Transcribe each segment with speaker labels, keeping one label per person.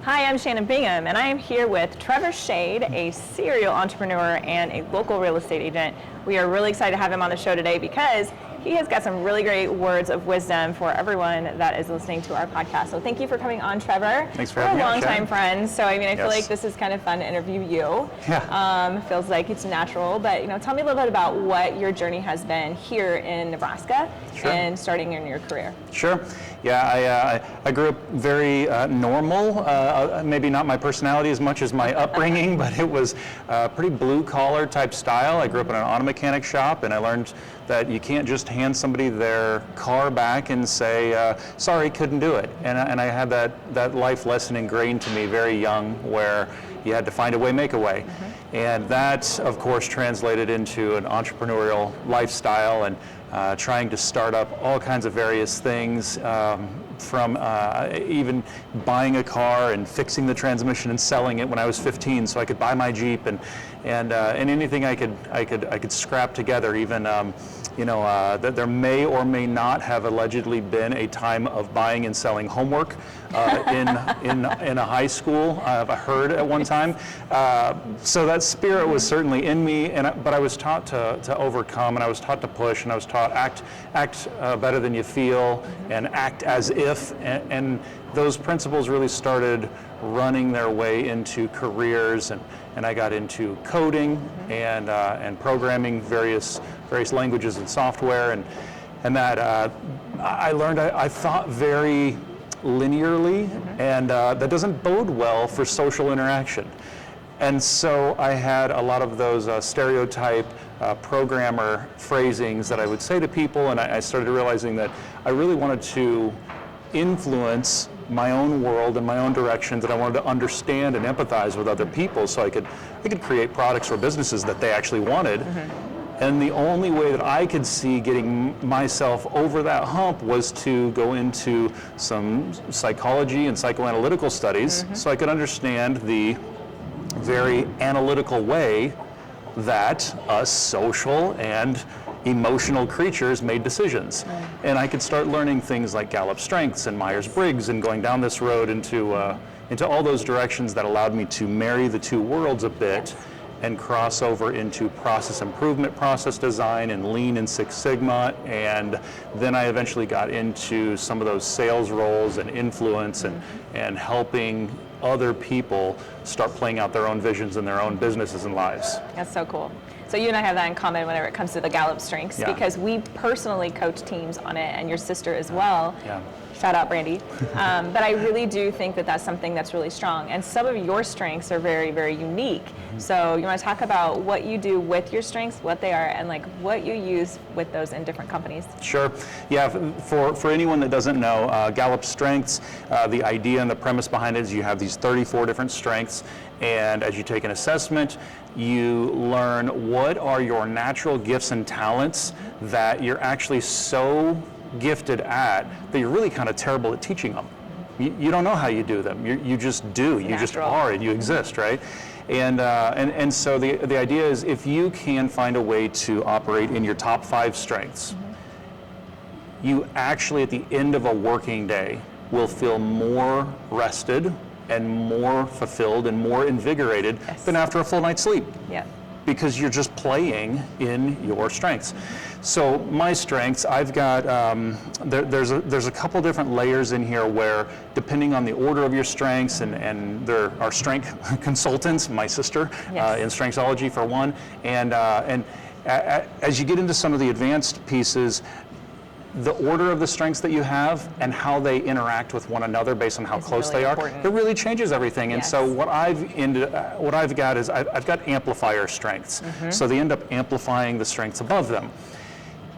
Speaker 1: Hi, I'm Shannon Bingham, and I am here with Trevor Schade, a serial entrepreneur and a local real estate agent. We are really excited to have him on the show today because he has got some really great words of wisdom for everyone that is listening to our podcast. So thank you for coming on, Trevor.
Speaker 2: Thanks for having me on,
Speaker 1: We're longtime friends, so I feel like
Speaker 2: Yes.
Speaker 1: this is kind of fun to interview you.
Speaker 2: Yeah.
Speaker 1: Feels like it's natural, but tell me a little bit about what your journey has been here in Nebraska and starting in your career.
Speaker 2: Sure. Yeah, I grew up very normal, maybe not my personality as much as my upbringing, but it was pretty blue-collar type style. I grew up in an auto mechanic shop, and I learned that you can't just hand somebody their car back and say, sorry, couldn't do it. And I had that life lesson ingrained to me very young, where you had to find a way, make a way. And that, of course, translated into an entrepreneurial lifestyle and trying to start up all kinds of various things, from even buying a car and fixing the transmission and selling it when I was 15, so I could buy my Jeep and anything I could scrap together. Even that there may or may not have allegedly been a time of buying and selling homework in a high school. I've heard at one time. So that spirit was certainly in me, but I was taught to overcome, and I was taught to push, and I was taught act better than you feel, and act as if, and those principles really started running their way into careers, and I got into coding and programming various languages and software, and that I learned I thought very linearly, and that doesn't bode well for social interaction. And so I had a lot of those stereotype programmer phrasings that I would say to people, and I started realizing that I really wanted to influence my own world and my own direction, that I wanted to understand and empathize with other people so I could create products or businesses that they actually wanted. And the only way that I could see getting myself over that hump was to go into some psychology and psychoanalytical studies so I could understand the very analytical way that us social and emotional creatures made decisions. And I could start learning things like Gallup strengths and Myers-Briggs, and going down this road into all those directions that allowed me to marry the two worlds a bit and cross over into process improvement, process design, and Lean and Six Sigma. And then I eventually got into some of those sales roles and influence and helping other people start playing out their own visions in their own businesses and lives.
Speaker 1: That's so cool. So you and I have that in common whenever it comes to the Gallup strengths, because we personally coach teams on it, and your sister as well.
Speaker 2: Yeah.
Speaker 1: Shout out, Brandy. But I really do think that that's something that's really strong. And some of your strengths are very, very unique. So you want to talk about what you do with your strengths, what they are, and like what you use with those in different companies?
Speaker 2: Sure. Yeah, for anyone that doesn't know, Gallup strengths, the idea and the premise behind it is you have these 34 different strengths, and as you take an assessment, you learn what are your natural gifts and talents that you're actually so gifted at that you're really kind of terrible at teaching them. You don't know how you do them. You just do. You just are, and you exist, right? And so the idea is, if you can find a way to operate in your top 5 strengths, you actually at the end of a working day will feel more rested and more fulfilled and more invigorated than after a full night's sleep.
Speaker 1: Yeah.
Speaker 2: Because you're just playing in your strengths. So my strengths, I've got, there's a couple different layers in here where, depending on the order of your strengths, and there are strength consultants, my sister, in Strengthsology for one, and as you get into some of the advanced pieces, the order of the strengths that you have and how they interact with one another based on how close
Speaker 1: really
Speaker 2: they are,
Speaker 1: important.
Speaker 2: it really changes everything. And so what I've got is I've got amplifier strengths. So they end up amplifying the strengths above them.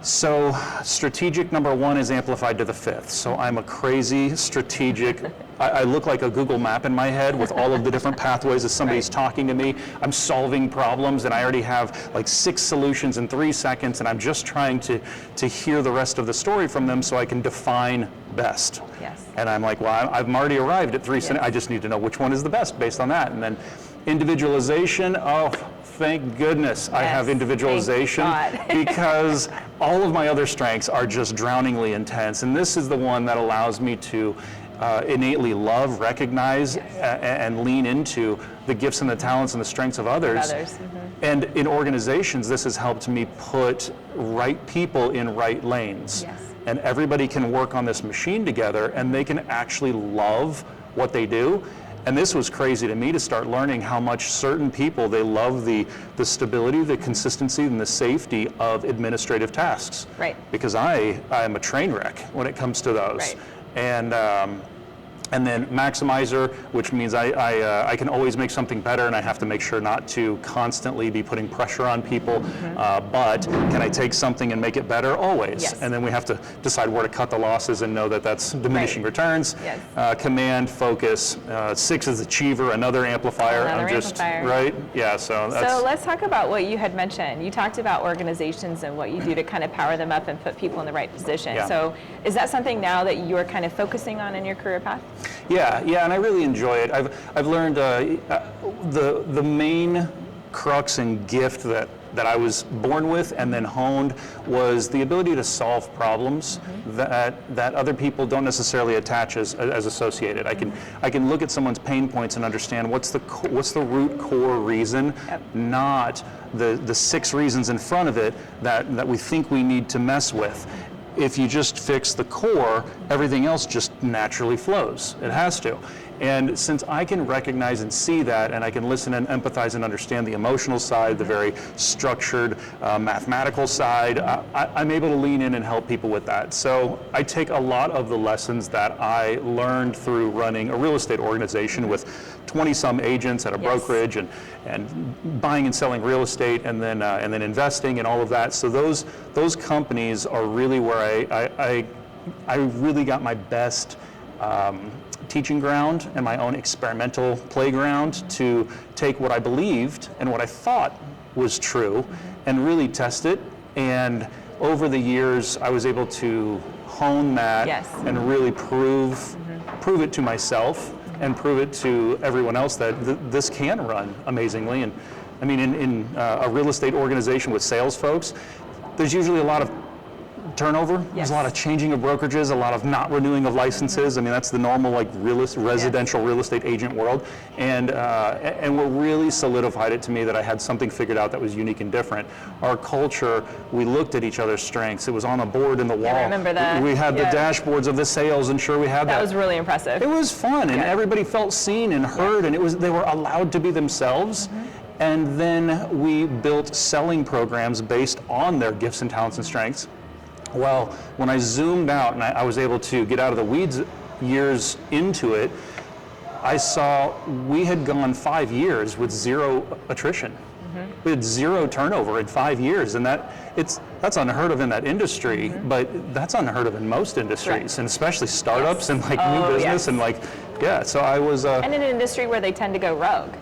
Speaker 2: So strategic number 1 is amplified to the 5th. So I'm a crazy strategic. I look like a Google map in my head with all of the different pathways as somebody's talking to me. I'm solving problems, and I already have like 6 solutions in 3 seconds, and I'm just trying to hear the rest of the story from them so I can define best.
Speaker 1: Yes.
Speaker 2: And I'm like, well, I've already arrived at 3 sentences. I just need to know which one is the best based on that. And then individualization, oh, thank goodness I have individualization, because all of my other strengths are just drowningly intense. And this is the one that allows me to innately love, recognize, and lean into the gifts and the talents and the strengths of others. And in organizations, this has helped me put right people in right lanes. And everybody can work on this machine together, and they can actually love what they do. And this was crazy to me to start learning how much certain people, they love the stability, the consistency, and the safety of administrative tasks. Because I am a train wreck when it comes to those. And then maximizer, which means I can always make something better, and I have to make sure not to constantly be putting pressure on people, but can I take something and make it better? Always. And then we have to decide where to cut the losses and know that that's diminishing returns. Command, focus, 6 is achiever, another amplifier. Right? Yeah, so that's...
Speaker 1: So let's talk about what you had mentioned. You talked about organizations and what you do to kind of power them up and put people in the right position. So is that something now that you're kind of focusing on in your career path?
Speaker 2: Yeah, and I really enjoy it. I've learned the main crux and gift that I was born with and then honed was the ability to solve problems that other people don't necessarily attach as associated. I can look at someone's pain points and understand what's the root core reason, not the 6 reasons in front of it that we think we need to mess with. If you just fix the core, everything else just naturally flows. It has to. And since I can recognize and see that, and I can listen and empathize and understand the emotional side, the very structured mathematical side, I'm able to lean in and help people with that. So I take a lot of the lessons that I learned through running a real estate organization with 20-some agents at a brokerage and buying and selling real estate and then investing and all of that. So those companies are really where I really got my best teaching ground and my own experimental playground to take what I believed and what I thought was true and really test it. And over the years, I was able to hone that and really prove it to myself and prove it to everyone else that this can run amazingly. And I mean, in a real estate organization with sales folks, there's usually a lot of turnover. There's a lot of changing of brokerages, a lot of not renewing of licenses. I mean, that's the normal like residential real estate agent world. And what really solidified it to me that I had something figured out that was unique and different. Our culture, we looked at each other's strengths. It was on a board in the wall.
Speaker 1: I remember that.
Speaker 2: We had the dashboards of the sales, and sure we had that.
Speaker 1: That was really impressive.
Speaker 2: It was fun, and everybody felt seen and heard, and they were allowed to be themselves. And then we built selling programs based on their gifts and talents and strengths. Well, when I zoomed out and I was able to get out of the weeds years into it, I saw we had gone 5 years with 0 attrition. We had 0 turnover in 5 years, and that's unheard of in that industry, but that's unheard of in most industries, and especially startups and like new business and like, so I was...
Speaker 1: and in an industry where they tend to go rogue.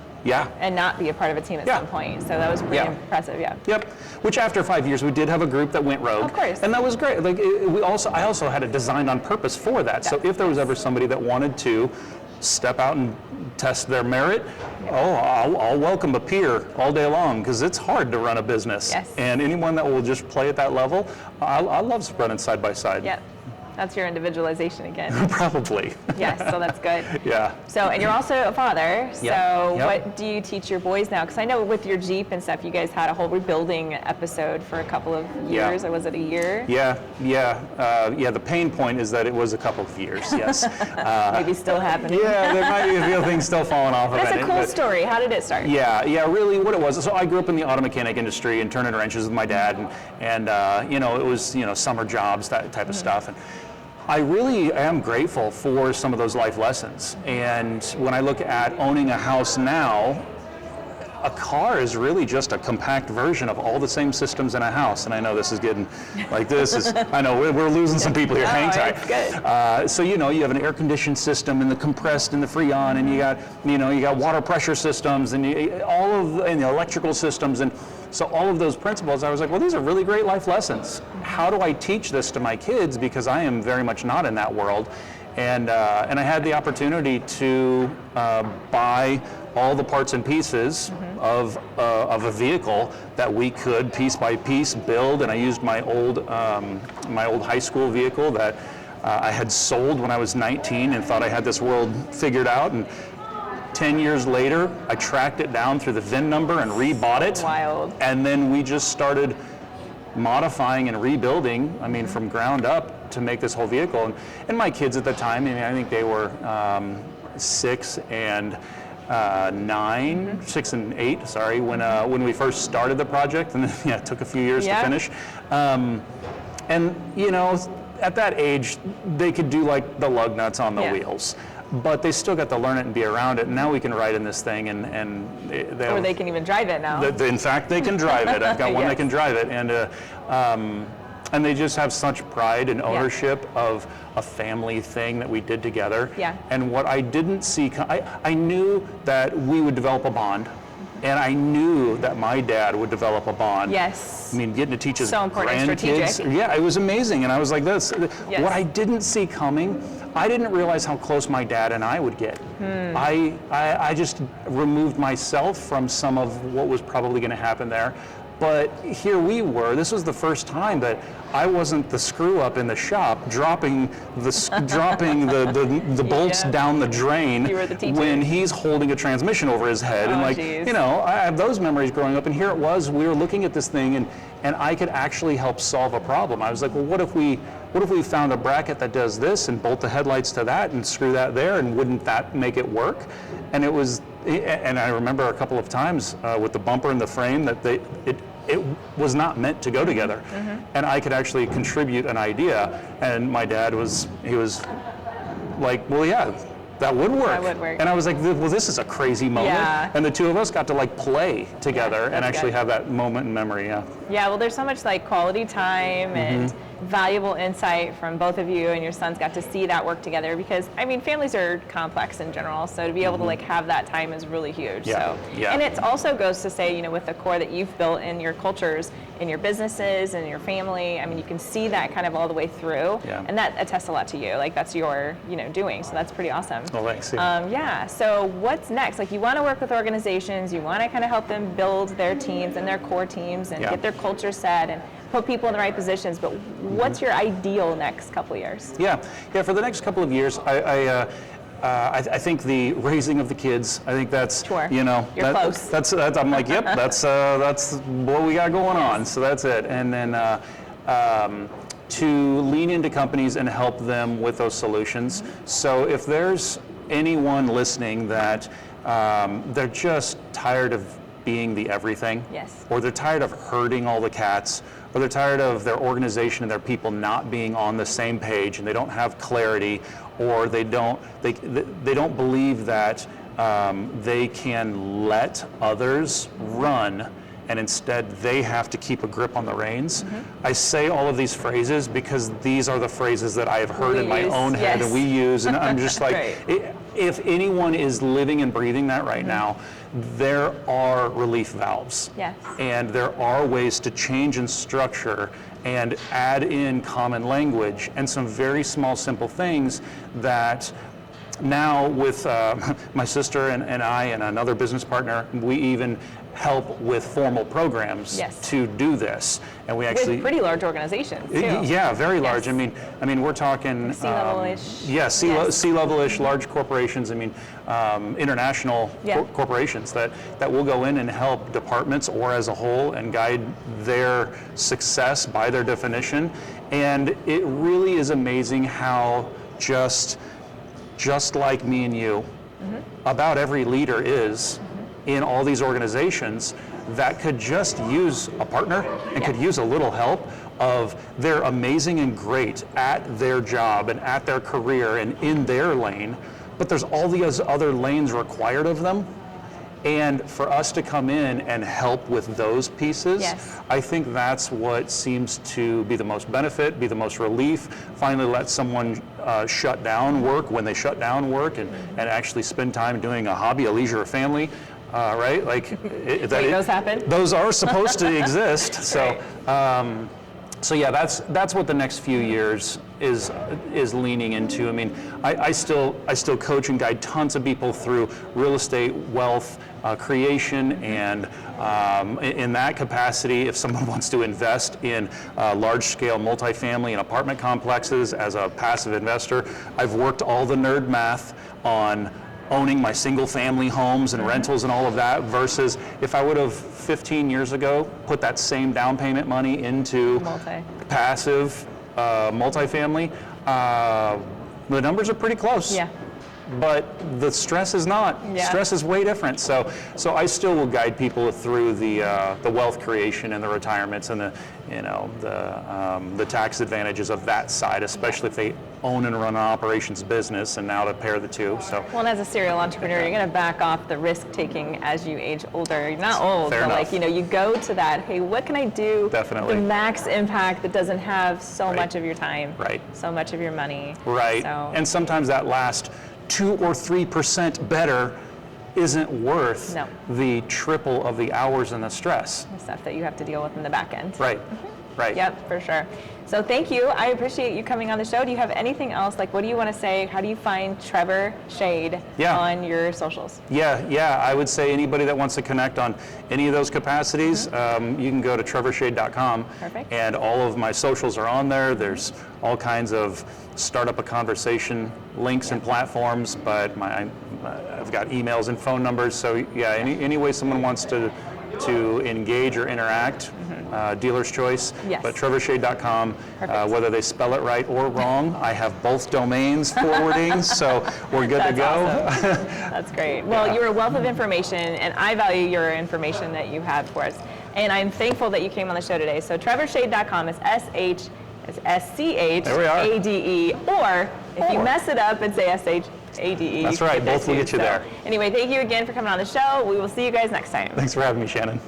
Speaker 1: And not be a part of a team at some point. So that was pretty impressive,
Speaker 2: Which after 5 years, we did have a group that went rogue.
Speaker 1: Of course.
Speaker 2: And that was great. Like I also had it designed on purpose for that. So if there was ever somebody that wanted to step out and test their merit, I'll welcome a peer all day long, because it's hard to run a business. And anyone that will just play at that level, I love running side by side.
Speaker 1: That's your individualization again.
Speaker 2: Probably.
Speaker 1: Yes, so that's good. So, and you're also a father. So what do you teach your boys now? Because I know with your Jeep and stuff, you guys had a whole rebuilding episode for a couple of years, or was it a year?
Speaker 2: The pain point is that it was a couple of years, yes.
Speaker 1: Maybe still happening.
Speaker 2: There might be a few things still falling off of it.
Speaker 1: That's a cool story. How did it start?
Speaker 2: Really what it was. So I grew up in the auto mechanic industry and turning wrenches with my dad, and it was, summer jobs, that type of stuff. And I really am grateful for some of those life lessons. And when I look at owning a house now, a car is really just a compact version of all the same systems in a house. And I know this is getting like I know we're losing some people here. Hang tight.
Speaker 1: It's good.
Speaker 2: So you have an air conditioned system and the compressed and the freon, and you got water pressure systems and all of the electrical systems. And so all of those principles, I was like, well, these are really great life lessons. How do I teach this to my kids? Because I am very much not in that world. And I had the opportunity to buy all the parts and pieces of a vehicle that we could piece by piece build. And I used my old high school vehicle that I had sold when I was 19 and thought I had this world figured out, and 10 years later, I tracked it down through the VIN number and rebought it.
Speaker 1: Wild.
Speaker 2: And then we just started modifying and rebuilding, I mean, from ground up to make this whole vehicle. And my kids at the time, I mean, I think they were 6 and 8, sorry, when we first started the project, and then it took a few years to finish. And you know, at that age, they could do like the lug nuts on the wheels, but they still got to learn it and be around it. And now we can ride in this thing, and
Speaker 1: or they can even drive it now.
Speaker 2: In fact, they can drive it. I've got one that can drive it, and they just have such pride and ownership of a family thing that we did together.
Speaker 1: Yeah.
Speaker 2: And what I didn't see, I knew that we would develop a bond. And I knew that my dad would develop a bond.
Speaker 1: Yes.
Speaker 2: I mean, getting to teach his
Speaker 1: so important,
Speaker 2: grandkids.
Speaker 1: strategic.
Speaker 2: Yeah, it was amazing. And I was like this.
Speaker 1: Yes.
Speaker 2: What I didn't see coming, I didn't realize how close my dad and I would get. I just removed myself from some of what was probably going to happen there. But here we were. This was the first time that I wasn't the screw up in the shop, dropping the bolts down the drain when he's holding a transmission over his head. And you know, I have those memories growing up. And here it was. We were looking at this thing, and I could actually help solve a problem. I was like, well, what if we found a bracket that does this and bolt the headlights to that and screw that there, and wouldn't that make it work? And and I remember a couple of times with the bumper and the frame that it was not meant to go together. And I could actually contribute an idea, and my dad was like, well, yeah, that would work.
Speaker 1: That would work.
Speaker 2: And I was like, well, this is a crazy moment.
Speaker 1: Yeah.
Speaker 2: And the two of us got to like play together and actually have that moment in memory. Yeah,
Speaker 1: well, there's so much like quality time and valuable insight from both of you, and your sons got to see that work together, because I mean, families are complex in general, so to be able to like have that time is really huge. And it also goes to say, you know, with the core that you've built in your cultures, in your businesses, and your family, I mean, you can see that kind of all the way through, and that attests a lot to you. Like that's your, you know, doing, so that's pretty awesome.
Speaker 2: Well, thanks.
Speaker 1: So what's next? Like, you want to work with organizations, you want to kind of help them build their teams and their core teams and get their culture set and put people in the right positions, but what's your ideal next couple of years?
Speaker 2: For the next couple of years, I think the raising of the kids, I think that's, you know,
Speaker 1: you're close.
Speaker 2: That's I'm like, yep, that's what we got going on, so that's it. And then to lean into companies and help them with those solutions. So if there's anyone listening that they're just tired of being the everything, or they're tired of herding all the cats, or they're tired of their organization and their people not being on the same page, and they don't have clarity, or they don't believe that they can let others run, and instead they have to keep a grip on the reins. I say all of these phrases because these are the phrases that I have heard in my own head and we use, and I'm just like, if anyone is living and breathing that right now, there are relief valves. And there are ways to change and structure and add in common language and some very small, simple things that now with my sister and I and another business partner, we even help with formal programs to do this, and we actually
Speaker 1: with pretty large organizations too.
Speaker 2: Very large. I mean, we're talking
Speaker 1: C-level-ish.
Speaker 2: C-level-ish, large corporations. I mean, international corporations that will go in and help departments or as a whole and guide their success by their definition. And it really is amazing how just like me and you, about every leader is in all these organizations that could just use a partner and could use a little help of they're amazing and great at their job and at their career and in their lane, but there's all these other lanes required of them. And for us to come in and help with those pieces, I think that's what seems to be the most benefit, be the most relief. Finally let someone shut down work when they shut down work and actually spend time doing a hobby, a leisure, a family, right? Like
Speaker 1: those happen?
Speaker 2: Those are supposed to exist. So So yeah, that's what the next few years is leaning into. I mean, I still coach and guide tons of people through real estate wealth creation, and in that capacity, if someone wants to invest in large-scale multifamily and apartment complexes as a passive investor, I've worked all the nerd math on owning my single-family homes and rentals and all of that, versus if I would have 15 years ago put that same down payment money into passive multifamily, the numbers are pretty close.
Speaker 1: Yeah.
Speaker 2: But the stress is not.
Speaker 1: Yeah.
Speaker 2: Stress is way different. So I still will guide people through the wealth creation and the retirements and the tax advantages of that side, especially if they own and run an operations business, and now to pair the two. So.
Speaker 1: Well, and as a serial entrepreneur, you're going to back off the risk taking as you age older. You're not old,
Speaker 2: Fair
Speaker 1: but
Speaker 2: enough.
Speaker 1: you go to that. Hey, what can I do?
Speaker 2: Definitely.
Speaker 1: The max impact that doesn't have so
Speaker 2: Right.
Speaker 1: much of your time.
Speaker 2: Right.
Speaker 1: So much of your money.
Speaker 2: Right.
Speaker 1: So.
Speaker 2: And sometimes that last 2 or 3% better isn't worth
Speaker 1: No.
Speaker 2: the triple of the hours and the stress.
Speaker 1: The stuff that you have to deal with in the back end.
Speaker 2: Right. Right.
Speaker 1: Yep, for sure. So thank you. I appreciate you coming on the show. Do you have anything else? Like, what do you want to say? How do you find Trevor Schade on your socials?
Speaker 2: Yeah. I would say anybody that wants to connect on any of those capacities, you can go to trevorschade.com.
Speaker 1: Perfect.
Speaker 2: And all of my socials are on there. There's all kinds of start up a conversation links and platforms, but I've got emails and phone numbers. So yeah, any way someone wants to engage or interact, dealer's choice.
Speaker 1: Yes.
Speaker 2: But trevorschade.com,
Speaker 1: Perfect.
Speaker 2: whether they spell it right or wrong, I have both domains forwarding, so we're good to go.
Speaker 1: Awesome. That's great. Well, you're a wealth of information, and I value your information that you have for us. And I'm thankful that you came on the show today. So trevorschade.com is SCHADE, or if you mess it up and say SHADE.
Speaker 2: That's right, both will get you there.
Speaker 1: Anyway, thank you again for coming on the show. We will see you guys next time.
Speaker 2: Thanks for having me, Shannon.